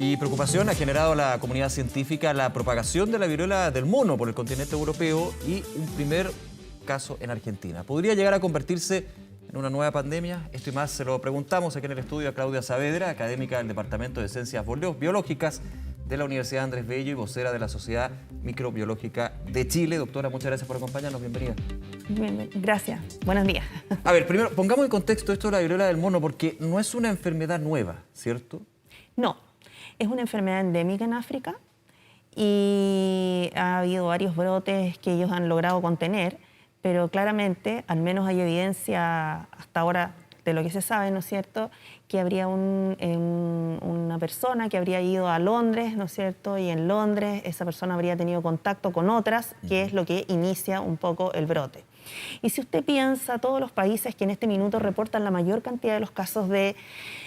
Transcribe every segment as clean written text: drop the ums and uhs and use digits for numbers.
Y preocupación ha generado a la comunidad científica la propagación de la viruela del mono por el continente europeo y un primer caso en Argentina. ¿Podría llegar a convertirse en una nueva pandemia? Esto y más se lo preguntamos aquí en el estudio a Claudia Saavedra, académica del Departamento de Ciencias Biológicas de la Universidad Andrés Bello y vocera de la Sociedad Microbiológica de Chile. Doctora, muchas gracias por acompañarnos. Bienvenida. Bien, gracias. Buenos días. A ver, primero, pongamos en contexto esto de la viruela del mono, porque no es una enfermedad nueva, ¿cierto? No, es una enfermedad endémica en África y ha habido varios brotes que ellos han logrado contener, pero claramente, al menos hay evidencia hasta ahora de lo que se sabe, ¿no es cierto?, que habría una persona que habría ido a Londres, ¿no es cierto?, y en Londres esa persona habría tenido contacto con otras, que es lo que inicia un poco el brote. Y si usted piensa, todos los países que en este minuto reportan la mayor cantidad de los casos de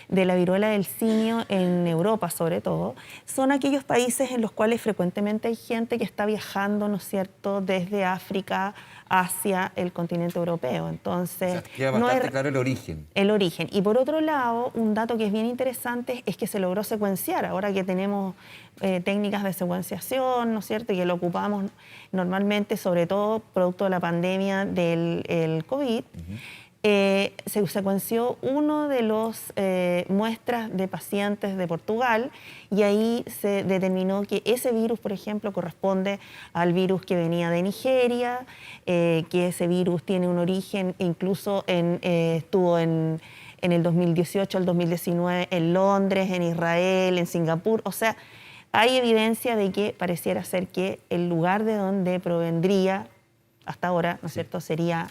la viruela del simio en Europa, sobre todo, son aquellos países en los cuales frecuentemente hay gente que está viajando, ¿no es cierto?, desde África hacia el continente europeo. Entonces, o sea, queda bastante claro el origen. El origen. Y por otro lado, un dato que es bien interesante es que se logró secuenciar. Ahora que tenemos técnicas de secuenciación, ¿no es cierto?, y que lo ocupamos normalmente, sobre todo producto de la pandemia del COVID, se secuenció uno de los muestras de pacientes de Portugal y ahí se determinó que ese virus, por ejemplo, corresponde al virus que venía de Nigeria, que ese virus tiene un origen, incluso estuvo en el 2018 al 2019 en Londres, en Israel, en Singapur. O sea, hay evidencia de que pareciera ser que el lugar de donde provendría hasta ahora, ¿no es cierto?, sería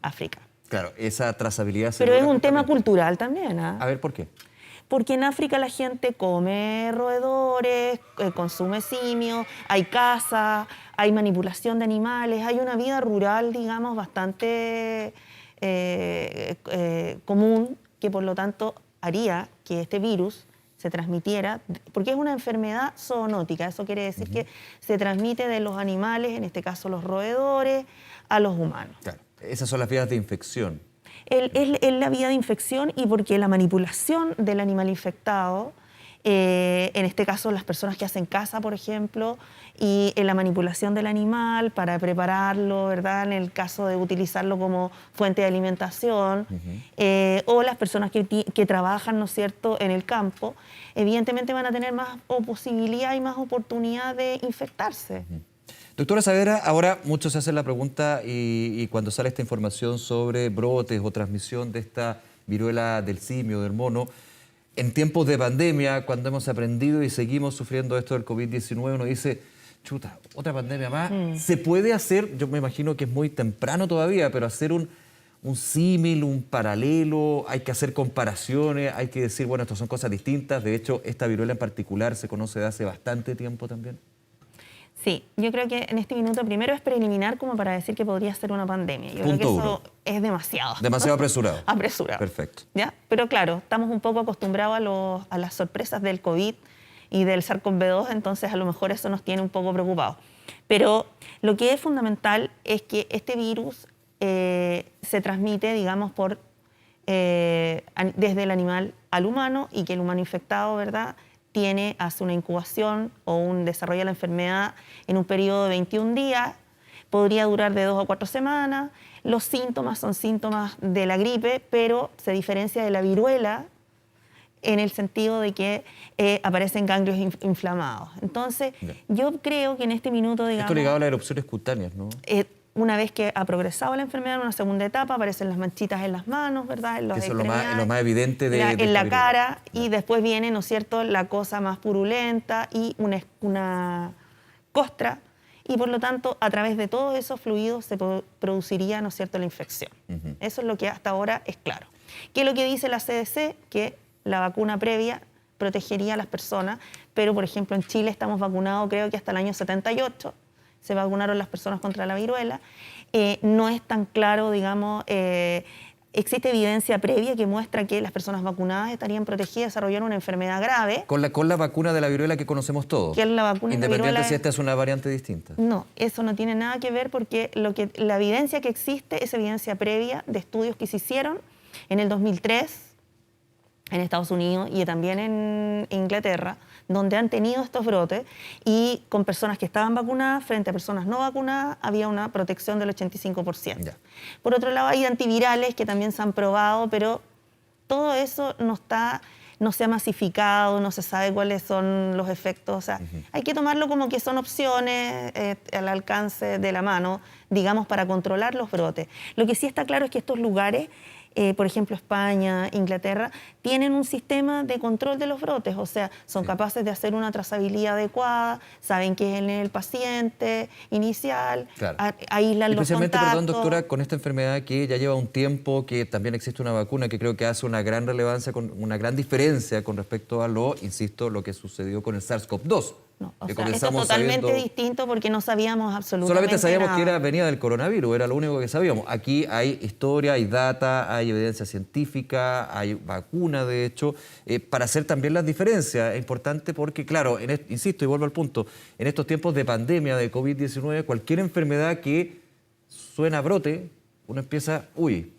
África. Claro, esa trazabilidad... Pero es un tema cultural también, ¿eh? A ver, ¿por qué? Porque en África la gente come roedores, consume simios, hay caza, hay manipulación de animales, hay una vida rural, digamos, bastante común, que por lo tanto haría que este virus se transmitiera, porque es una enfermedad zoonótica, eso quiere decir que se transmite de los animales, en este caso los roedores, a los humanos. Claro. Esas son las vías de infección. Es la vía de infección y porque la manipulación del animal infectado, en este caso las personas que hacen caza, por ejemplo, y en la manipulación del animal para prepararlo, ¿verdad?, en el caso de utilizarlo como fuente de alimentación, o las personas que trabajan, ¿no es cierto?, en el campo, evidentemente van a tener más posibilidad y más oportunidad de infectarse. Doctora Saavedra, ahora muchos se hacen la pregunta y cuando sale esta información sobre brotes o transmisión de esta viruela del simio, del mono, en tiempos de pandemia, cuando hemos aprendido y seguimos sufriendo esto del COVID-19, uno dice, chuta, otra pandemia más. ¿Se puede hacer, yo me imagino que es muy temprano todavía, pero hacer un símil, un paralelo, hay que hacer comparaciones, hay que decir, bueno, estas son cosas distintas? De hecho, esta viruela en particular se conoce de hace bastante tiempo también. Sí, yo creo que en este minuto primero es preliminar como para decir que podría ser una pandemia. Yo creo que eso es demasiado. Demasiado apresurado. Apresurado. Perfecto. ¿Ya? Pero claro, estamos un poco acostumbrados a las sorpresas del COVID y del SARS-CoV-2, entonces a lo mejor eso nos tiene un poco preocupados. Pero lo que es fundamental es que este virus se transmite, digamos, desde el animal al humano y que el humano infectado, ¿verdad?, hace una incubación o desarrolla la enfermedad en un periodo de 21 días, podría durar de 2 a 4 semanas. Los síntomas son síntomas de la gripe, pero se diferencia de la viruela en el sentido de que aparecen ganglios inflamados. Entonces, yo creo que en este minuto, digamos... Esto ligado a las erupciones cutáneas, ¿no? Una vez que ha progresado la enfermedad en una segunda etapa, aparecen las manchitas en las manos, ¿verdad?, en los extremidades, es lo más evidente en la cara, y después viene, ¿no es cierto?, la cosa más purulenta y una costra, y por lo tanto, a través de todos esos fluidos se produciría, ¿no es cierto?, la infección. Eso es lo que hasta ahora es claro. ¿Qué es lo que dice la CDC? Que la vacuna previa protegería a las personas, pero, por ejemplo, en Chile estamos vacunados, creo que hasta el año 78, se vacunaron las personas contra la viruela. No es tan claro, digamos, existe evidencia previa que muestra que las personas vacunadas estarían protegidas de desarrollar una enfermedad grave. Con la vacuna de la viruela que conocemos todos. Que es la vacuna de la viruela. Independiente si esta es una variante distinta. No, eso no tiene nada que ver porque la evidencia que existe es evidencia previa de estudios que se hicieron en el 2003 en Estados Unidos y también en Inglaterra, donde han tenido estos brotes y con personas que estaban vacunadas frente a personas no vacunadas había una protección del 85%. Ya. Por otro lado, hay antivirales que también se han probado, pero todo eso no se ha masificado, no se sabe cuáles son los efectos. O sea, hay que tomarlo como que son opciones al alcance de la mano, digamos, para controlar los brotes. Lo que sí está claro es que estos lugares, por ejemplo, España, Inglaterra, tienen un sistema de control de los brotes, o sea, son capaces de hacer una trazabilidad adecuada, saben que es el paciente inicial, Claro. aíslan los Especialmente, contactos. perdón, doctora, con esta enfermedad que ya lleva un tiempo, que también existe una vacuna que creo que hace una gran relevancia, una gran diferencia con respecto a insisto, lo que sucedió con el SARS-CoV-2. No, o que sea, esto es comenzamos totalmente sabiendo- distinto porque no sabíamos absolutamente Solamente sabíamos nada. que venía del coronavirus, era lo único que sabíamos. Aquí hay historia, hay data, hay evidencia científica, hay vacuna, de hecho, para hacer también las diferencias. Es importante porque, claro, insisto y vuelvo al punto, en estos tiempos de pandemia, de COVID-19, cualquier enfermedad que suena a brote, uno empieza,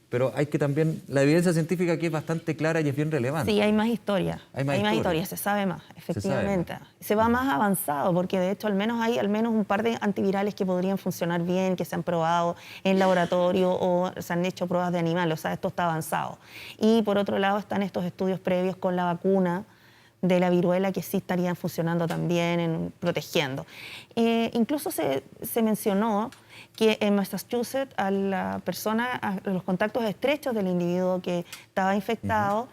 pero hay que también, la evidencia científica aquí es bastante clara y es bien relevante. Sí, hay más historia. Hay más historia. historia, se sabe más, efectivamente. más. Se va más avanzado porque de hecho hay al menos un par de antivirales que podrían funcionar bien, que se han probado en laboratorio o se han hecho pruebas de animales, o sea, esto está avanzado. Y por otro lado están estos estudios previos con la vacuna de la viruela que sí estarían funcionando también, protegiendo. Incluso se mencionó que en Massachusetts a los contactos estrechos del individuo que estaba infectado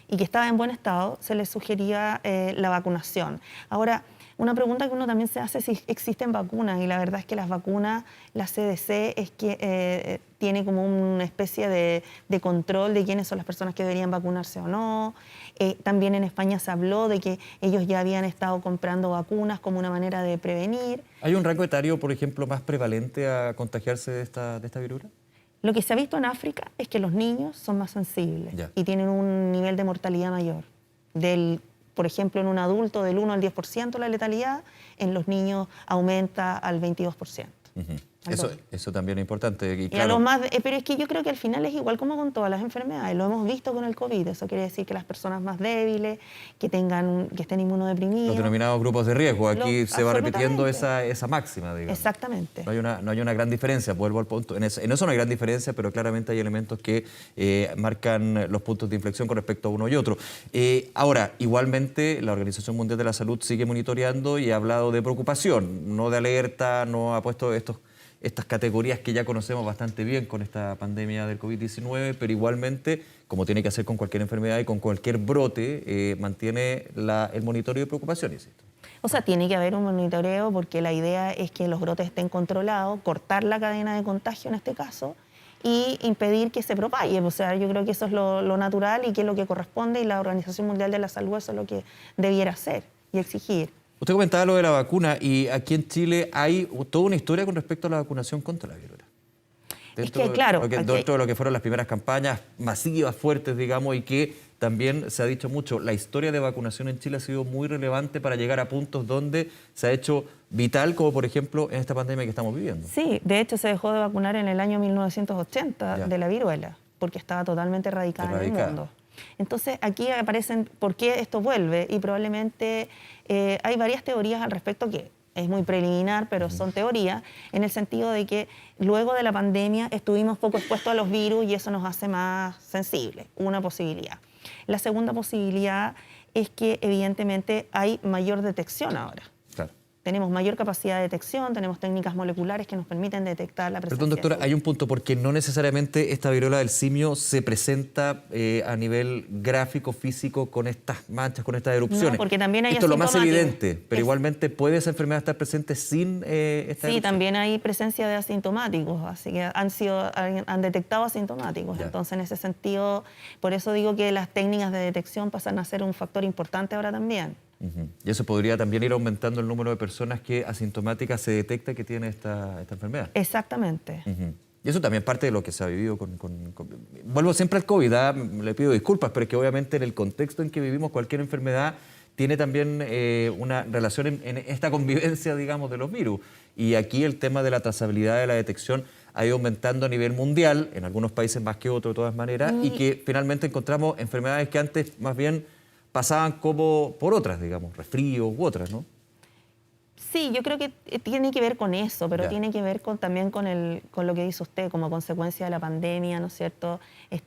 y que estaba en buen estado, se les sugería la vacunación. Ahora, una pregunta que uno también se hace es si existen vacunas, y la verdad es que las vacunas, la CDC es que tiene como una especie de control de quiénes son las personas que deberían vacunarse o no. También en España se habló de que ellos ya habían estado comprando vacunas como una manera de prevenir. ¿Hay un rango etario, por ejemplo, más prevalente a contagiarse de esta viruela? Lo que se ha visto en África es que los niños son más sensibles Ya. y tienen un nivel de mortalidad mayor. Por ejemplo, en un adulto del 1 al 10% la letalidad, en los niños aumenta al 22%. Eso también es importante. Y Y a claro, los más, pero es que yo creo que al final es igual como con todas las enfermedades. Lo hemos visto con el COVID. Eso quiere decir que las personas más débiles, que estén inmunodeprimidos. los denominados grupos de riesgo, aquí se va repitiendo absolutamente. esa máxima, digamos. Exactamente. No hay una gran diferencia, vuelvo al punto. En eso no hay gran diferencia, pero claramente hay elementos que marcan los puntos de inflexión con respecto a uno y otro. Ahora, igualmente, la Organización Mundial de la Salud sigue monitoreando y ha hablado de preocupación, no de alerta, no ha puesto estas categorías que ya conocemos bastante bien con esta pandemia del COVID-19, pero igualmente, como tiene que hacer con cualquier enfermedad y con cualquier brote, mantiene el monitoreo de preocupación, insisto. O sea, tiene que haber un monitoreo porque la idea es que los brotes estén controlados, cortar la cadena de contagio en este caso y impedir que se propague. O sea, yo creo que eso es lo natural y que es lo que corresponde y la Organización Mundial de la Salud eso es lo que debiera hacer y exigir. Usted comentaba lo de la vacuna y aquí en Chile hay toda una historia con respecto a la vacunación contra la viruela. Dentro de lo que fueron las primeras campañas masivas, fuertes, digamos, y que también se ha dicho mucho, la historia de vacunación en Chile ha sido muy relevante para llegar a puntos donde se ha hecho vital, como por ejemplo en esta pandemia que estamos viviendo. Sí, de hecho se dejó de vacunar en el año 1980 de la viruela, porque estaba totalmente erradicada en el mundo. Entonces aquí aparecen por qué esto vuelve y probablemente hay varias teorías al respecto que es muy preliminar, pero son teorías, en el sentido de que luego de la pandemia estuvimos poco expuestos a los virus y eso nos hace más sensibles, una posibilidad. La segunda posibilidad es que evidentemente hay mayor detección ahora. Claro. Tenemos mayor capacidad de detección, tenemos técnicas moleculares que nos permiten detectar la presencia. Perdón, doctora, de hay un punto, porque no necesariamente esta viruela del simio se presenta a nivel gráfico, físico, con estas manchas, con estas erupciones. No, porque también hay Esto es lo más asintomáticos. evidente, pero igualmente puede esa enfermedad estar presente sin esta Sí, erupción. también hay presencia de asintomáticos, así que han detectado asintomáticos. Ya. Entonces, en ese sentido, por eso digo que las técnicas de detección pasan a ser un factor importante ahora también. Y eso podría también ir aumentando el número de personas que asintomáticas se detecta que tienen esta enfermedad. Exactamente. Y eso también parte de lo que se ha vivido Vuelvo siempre al COVID, le pido disculpas, pero es que obviamente en el contexto en que vivimos cualquier enfermedad tiene también una relación en esta convivencia, digamos, de los virus. Y aquí el tema de la trazabilidad de la detección ha ido aumentando a nivel mundial, en algunos países más que otros de todas maneras, y que finalmente encontramos enfermedades que antes más bien pasaban como por otras, digamos, resfríos u otras, ¿no? Sí, yo creo que tiene que ver con eso, pero Ya. tiene que ver también con lo que dice usted, como consecuencia de la pandemia, ¿no es cierto?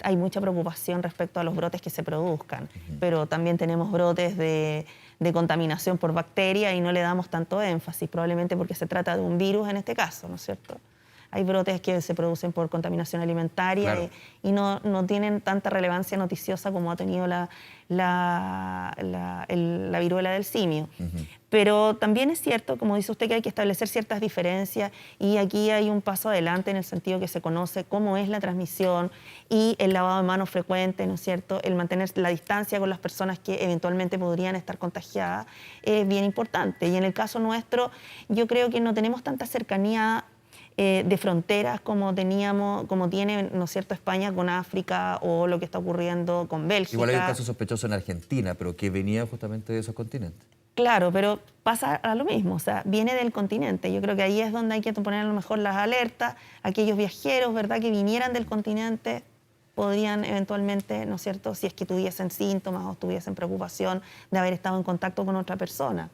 Hay mucha preocupación respecto a los brotes que se produzcan, pero también tenemos brotes de contaminación por bacteria y no le damos tanto énfasis, probablemente porque se trata de un virus en este caso, ¿no es cierto? Hay brotes que se producen por contaminación alimentaria Claro. y no tienen tanta relevancia noticiosa como ha tenido la viruela del simio. Pero también es cierto, como dice usted, que hay que establecer ciertas diferencias y aquí hay un paso adelante en el sentido que se conoce cómo es la transmisión y el lavado de manos frecuente, ¿no es cierto? El mantener la distancia con las personas que eventualmente podrían estar contagiadas es bien importante. Y en el caso nuestro, yo creo que no tenemos tanta cercanía de fronteras como tiene, ¿no es cierto?, España con África o lo que está ocurriendo con Bélgica. Igual hay un caso sospechoso en Argentina, pero que venía justamente de esos continentes. Claro, pero pasa a lo mismo, o sea, viene del continente. Yo creo que ahí es donde hay que poner a lo mejor las alertas. Aquellos viajeros, ¿verdad?, que vinieran del continente podrían eventualmente, ¿no es cierto?, si es que tuviesen síntomas o tuviesen preocupación de haber estado en contacto con otra persona.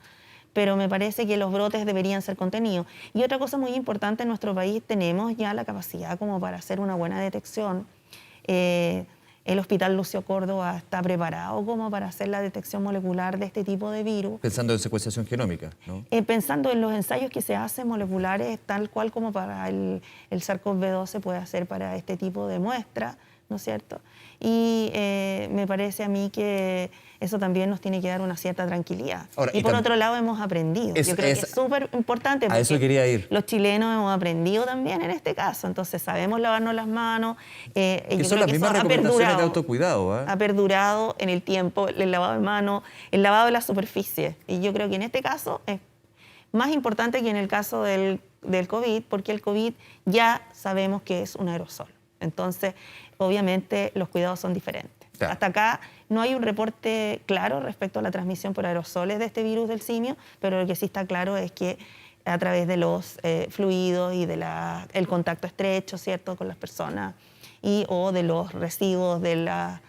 Pero me parece que los brotes deberían ser contenidos. Y otra cosa muy importante, en nuestro país tenemos ya la capacidad como para hacer una buena detección. El Hospital Lucio Córdoba está preparado como para hacer la detección molecular de este tipo de virus. Pensando en secuenciación genómica, ¿no? Pensando en los ensayos que se hacen moleculares, tal cual como para el SARS-CoV-2 se puede hacer para este tipo de muestra, ¿no es cierto? Y me parece a mí que eso también nos tiene que dar una cierta tranquilidad. Ahora, y por otro lado hemos aprendido. Yo creo que es súper importante a eso quería ir. los chilenos hemos aprendido también en este caso. Entonces sabemos lavarnos las manos. Que son las mismas recomendaciones de autocuidado, ¿eh? Ha perdurado en el tiempo el lavado de manos, el lavado de las superficies. Y yo creo que en este caso es más importante que en el caso del COVID, porque el COVID ya sabemos que es un aerosol. Entonces, obviamente, los cuidados son diferentes. Claro. Hasta acá no hay un reporte claro respecto a la transmisión por aerosoles de este virus del simio, pero lo que sí está claro es que a través de los fluidos y el contacto estrecho, ¿cierto?, con las personas o de los residuos de las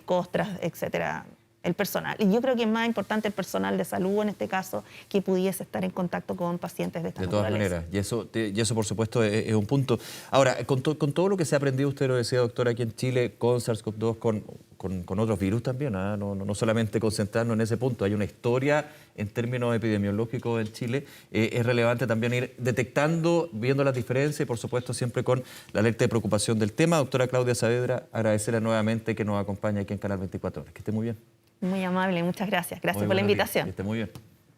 costras, etcétera, el personal. Y yo creo que es más importante el personal de salud, en este caso, que pudiese estar en contacto con pacientes de esta naturaleza. De todas maneras, y eso por supuesto es un punto. Ahora, con todo lo que se ha aprendido, usted lo decía, doctora, aquí en Chile, con SARS-CoV-2, con otros virus también, ¿eh? No solamente concentrarnos en ese punto, hay una historia en términos epidemiológicos en Chile. Es relevante también ir detectando, viendo las diferencias y por supuesto siempre con la alerta de preocupación del tema. Doctora Claudia Saavedra, agradecerle nuevamente que nos acompañe aquí en Canal 24 Horas. Que esté muy bien. Muy amable, muchas gracias. Gracias Muy por la buenos días. invitación. Que esté muy bien.